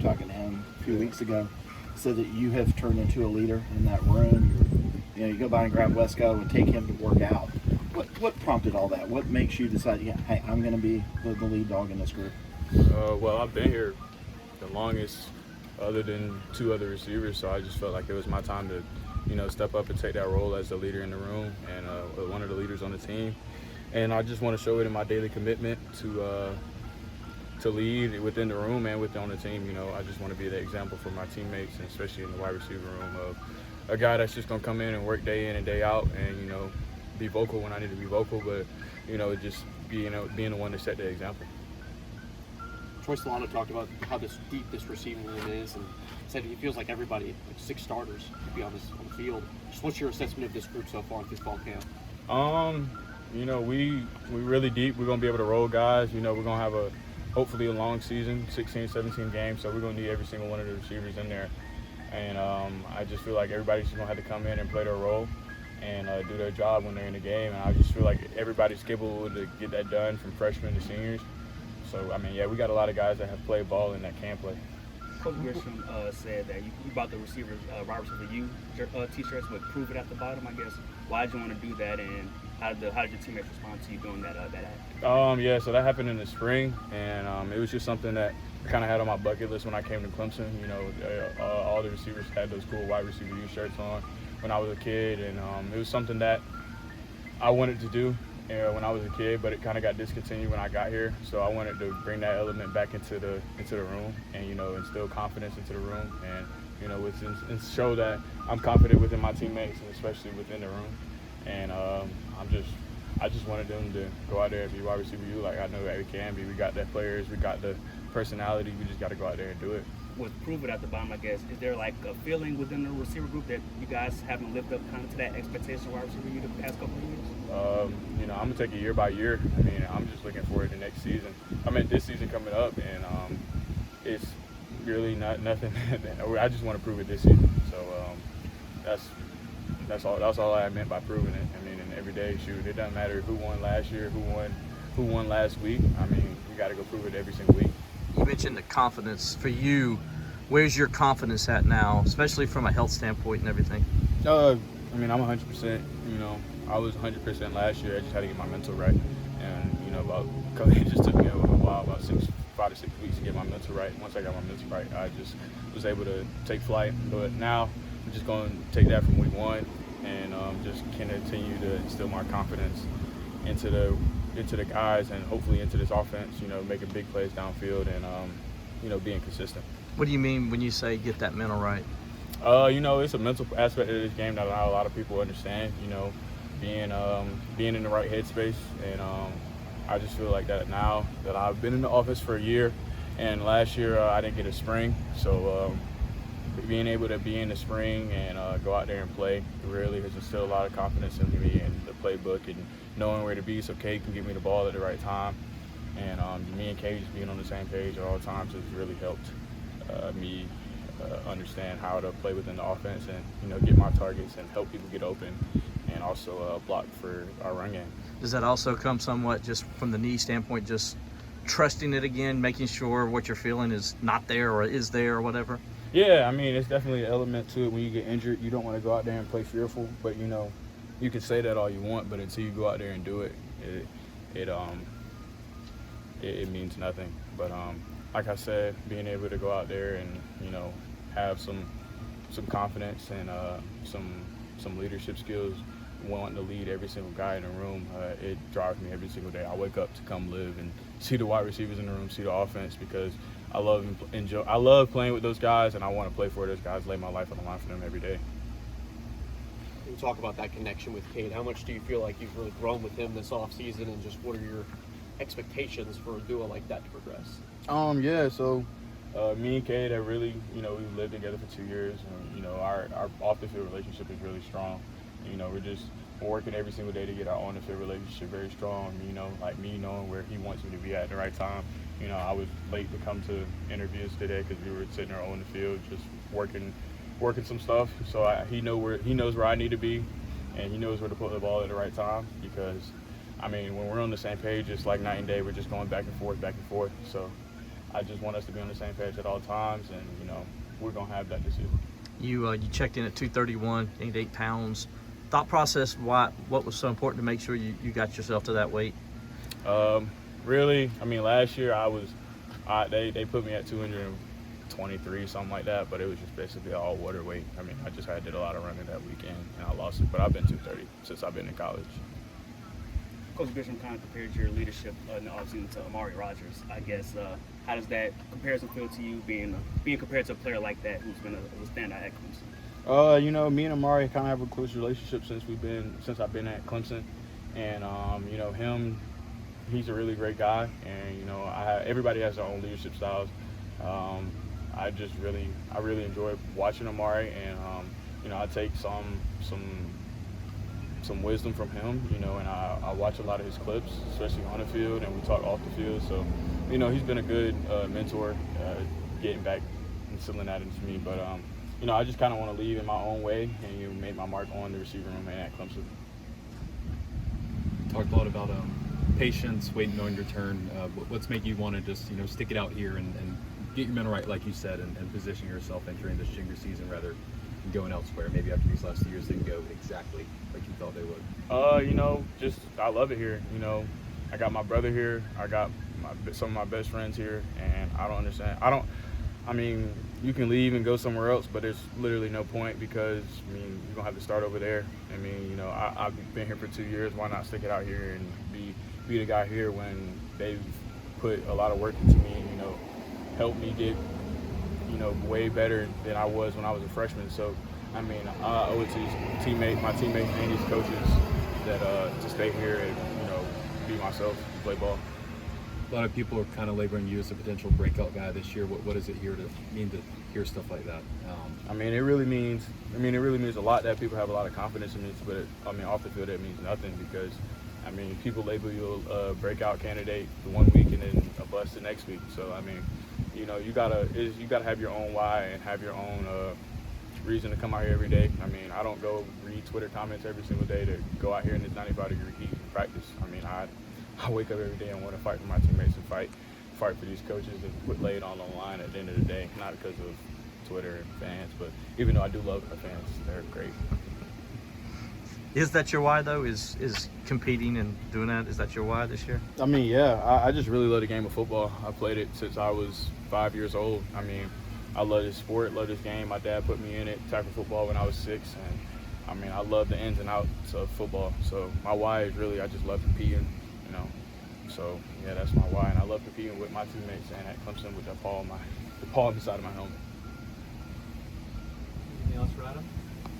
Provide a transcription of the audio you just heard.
talking to him a few weeks ago, said that you have turned into a leader in that room. You go by and grab Wesco and take him to work out. What prompted all that? What makes you decide, hey, I'm going to be the lead dog in this group? Well, I've been here the longest, other than 2 other receivers, so I just felt like it was my time to, step up and take that role as the leader in the room and one of the leaders on the team. And I just want to show it in my daily commitment to lead within the room and on the team. I just want to be the example for my teammates, and especially in the wide receiver room, of a guy that's just going to come in and work day in and day out and, be vocal when I need to be vocal, but, just being the one to set the example. Troy Solano talked about how deep this receiving room is, and said he feels like everybody, like 6 starters, could be on the field. Just what's your assessment of this group so far this fall camp? We really deep. We're gonna be able to roll guys. We're gonna have hopefully a long season, 16, 17 games. So we're gonna need every single one of the receivers in there. And I just feel like everybody's just gonna have to come in and play their role and do their job when they're in the game. And I just feel like everybody's capable to get that done, from freshmen to seniors. So, we got a lot of guys that have played ball and that can play. Coach Grisham said that you bought the receivers, wide receiver U t-shirts with "Prove It" at the bottom. I guess, why did you want to do that, and how did your teammates respond to you doing that act? So that happened in the spring, and it was just something that I kind of had on my bucket list when I came to Clemson. All the receivers had those cool wide receiver U shirts on when I was a kid, and it was something that I wanted to do when I was a kid, but it kind of got discontinued when I got here. So I wanted to bring that element back into the room, and instill confidence into the room, and show that I'm confident within my teammates, and especially within the room. And I just wanted them to go out there and be wide receiver U like I know that we can be. We got the players, we got the personality. We just got to go out there and do it. With "Prove It" at the bottom, I guess, is there like a feeling within the receiver group that you guys haven't lived up kind of to that expectation wide receiver U the past couple of years? I'm gonna take it year by year. I'm just looking forward to next season. This season coming up, and it's really nothing. I just want to prove it this season. So that's all I meant by proving it. And every day, shoot, it doesn't matter who won last year, who won last week. We got to go prove it every single week. You mentioned the confidence for you. Where's your confidence at now, especially from a health standpoint and everything? I'm 100%. I was 100% last year. I just had to get my mental right, and it just took me a while, about 5 to 6 weeks to get my mental right. Once I got my mental right, I just was able to take flight. But now I'm just going to take that from week 1 and just continue to instill my confidence into the guys, and hopefully into this offense. Making big plays downfield and being consistent. What do you mean when you say get that mental right? It's a mental aspect of this game that not a lot of people understand. Being in the right headspace, and I just feel like that now that I've been in the office for a year, and last year I didn't get a spring, so being able to be in the spring and go out there and play really has instilled a lot of confidence in me and the playbook, and knowing where to be so Kay can give me the ball at the right time, and me and Kay just being on the same page at all times has really helped me understand how to play within the offense and get my targets and help people get open, and also block for our run game. Does that also come somewhat just from the knee standpoint, just trusting it again, making sure what you're feeling is not there or is there or whatever? Yeah, it's definitely an element to it. When you get injured, you don't want to go out there and play fearful, but you can say that all you want, but until you go out there and do it, it means nothing. But like I said, being able to go out there and have some confidence and some leadership skills, wanting to lead every single guy in the room, it drives me every single day. I wake up to come live and see the wide receivers in the room, see the offense, because I love playing with those guys, and I want to play for those guys, lay my life on the line for them every day. You talk about that connection with Cade. How much do you feel like you've really grown with him this offseason, and just what are your expectations for a duo like that to progress? So me and Cade have really, we've lived together for 2 years, and our off-the-field relationship is really strong. We're working every single day to get our on-the-field relationship very strong. Like me knowing where he wants me to be at the right time. I was late to come to interviews today because we were sitting there on the field just working some stuff. So he knows where I need to be, and he knows where to put the ball at the right time, because when we're on the same page, it's like night and day. We're just going back and forth. So I just want us to be on the same page at all times, and you know, we're gonna have that this season. You checked in at 231, gained 8 pounds. Thought process, what was so important to make sure you got yourself to that weight? Really, I mean, last year they put me at 223, something like that, but it was just basically all water weight. I mean, I just did a lot of running that weekend, and I lost it, but I've been 230 since I've been in college. Coach Bishop kind of compared your leadership in the offseason to Amari Rogers. I guess how does that comparison feel to you, being compared to a player like that who's been a standout at Clemson? You know, me and Amari kind of have a close relationship since I've been at Clemson, and you know, he's a really great guy, and you know, everybody has their own leadership styles. I really enjoy watching Amari, and you know, I take some wisdom from him, you know, and I watch a lot of his clips, especially on the field, and we talk off the field. So, you know, he's been a good mentor, getting back and instilling that into me. But, you know, I just kind of want to lead in my own way and you know, make my mark on the receiver room and at Clemson. Talked a lot about patience, waiting on your turn. What's make you want to just, you know, stick it out here and get your mental right, like you said, and position yourself entering this junior season rather than going elsewhere? Maybe after these last 2 years, they can go exactly like you thought they would. You know, just I love it here. You know, I got my brother here. I got some of my best friends here, and I don't understand. I mean, you can leave and go somewhere else, but there's literally no point because, I mean, you're going to have to start over there. I mean, you know, I've been here for 2 years. Why not stick it out here and be the guy here when they've put a lot of work into me and, you know, helped me get, you know, way better than I was when I was a freshman. So, I mean, I owe it to my teammates and these coaches that to stay here and, you know, be myself, play ball. A lot of people are kind of labeling you as a potential breakout guy this year. What does it mean to hear stuff like that? I mean, it really means a lot that people have a lot of confidence in me. But I mean, off the field, it means nothing because, I mean, people label you a breakout candidate the 1 week and then a bust the next week. So I mean, you know, you gotta have your own why and have your own reason to come out here every day. I mean, I don't go read Twitter comments every single day to go out here in this 95-degree heat and practice. I mean, I wake up every day and want to fight for my teammates and fight for these coaches and lay it all on the line at the end of the day, not because of Twitter and fans, but even though I do love the fans, they're great. Is that your why, though? Is competing and doing that? Is that your why this year? I mean, yeah, I just really love the game of football. I played it since I was 5 years old. I mean, I love this sport, love this game. My dad put me in it, tackle football when I was 6, and I mean, I love the ins and outs of football. So my why is really I just love competing, you know. So yeah, that's my why, and I love competing with my teammates and at Clemson with the paw inside of my helmet. Anything else for Adam?